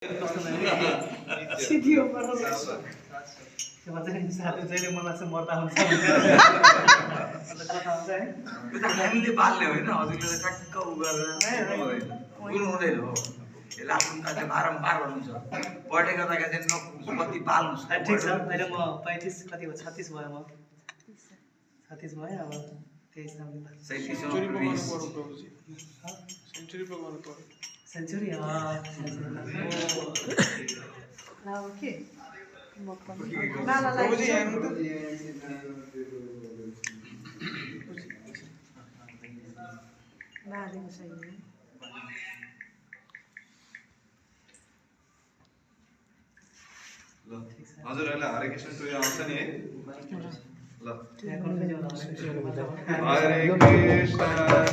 सिधी साथी जहिले मलाई चाहिँ मर्दा हुन्छ हामीले पाल्ने होइन हजुरले ट्याक्क उ गरेर गुण हुँदैन हो यसलाई आफ्नो काजले बारम्बार भन्नुहुन्छ बर्थडे गर्दाखेरि चाहिँ कति पाल्नुहोस्। ठिक छ अहिले म 35 कति हो 36 भयो म 36 भयो अब त्यही हिसाबले सेन्चुरी ओके हजुरहरूलाई हरे कृष्ण टोय आउँछ नि है ल Hare Krishna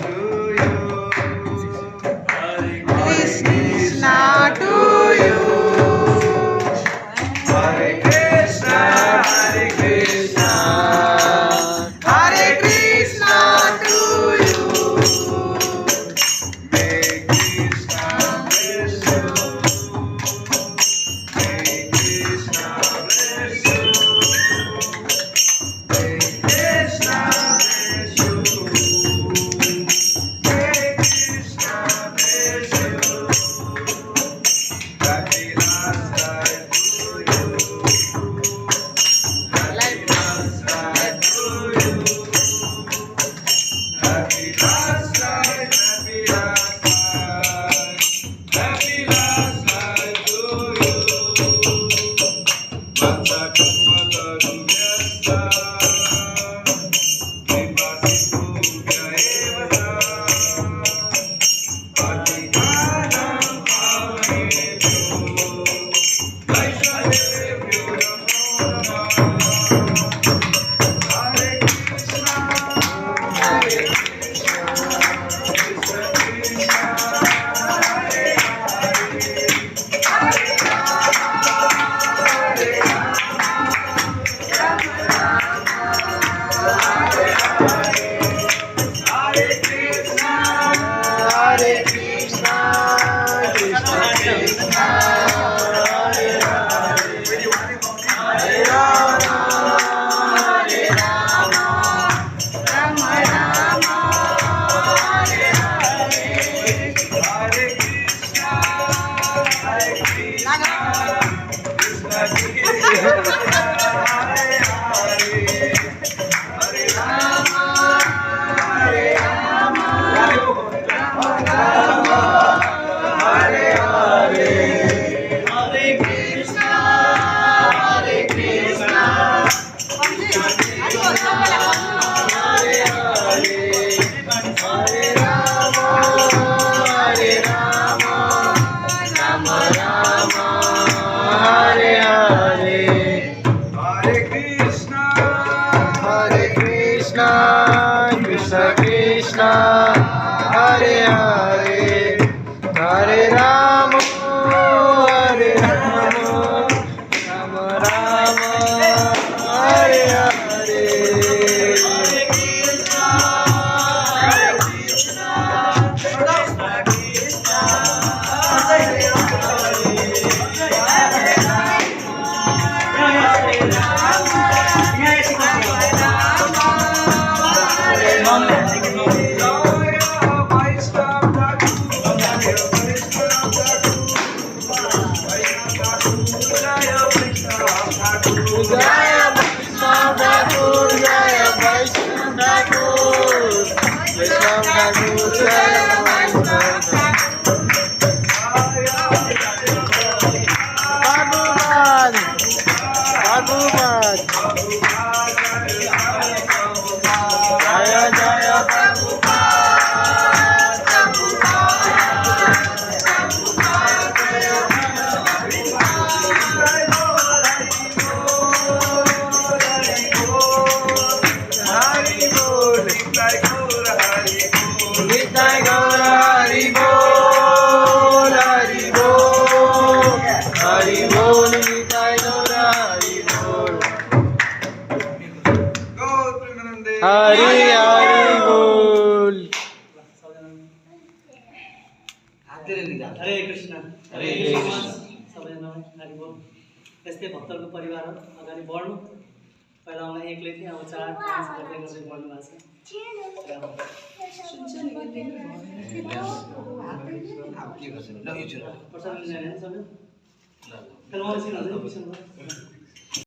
to you Krishna to you Hare Krishna Hare Krishna to you may Krishna bless you may Krishna bless you may Krishna bless you may Krishna bless you happy last life to you happy last life to you happy last life happy last life to you Mata Kamala Vyasta Vipasitu Vyayevata Adhikanam Bhavebhyo Vaishnaveभ्यो Namo Namah Hare Krishna Hare Krishna Krishna Krishna Hare Hare Hare Krishna Hare Krishna Krishna Krishna Hare Hare Hare Rama Hare Rama Rama Rama Hare Hare Hare Krishna Hare Krishna Krishna Krishna Hare Hare Hare Rama Hare Rama Rama Rama Hare Hare Hare Krishna Hare Krishna Krishna Krishna Hare Hare Hare Rama Hare Rama Rama Rama Hare Hare Hare Krishna Krishna Krishna Hare Hare Hare Rama Hare Rama Rama Rama Hare Hare Hare Krishna Krishna Krishna Hare यस्तै भक्तहरूको परिवार हो अगाडि बढ्नु पहिला आउँदा एक्लै थिएँ अब 4 5 गर्दै गर्दै बढ्नु भएको अब के गर्छ ल यो चुरा छ प्रसाद लिन जाने सबै ल कल म एकछिन हुन्छ नि पिछन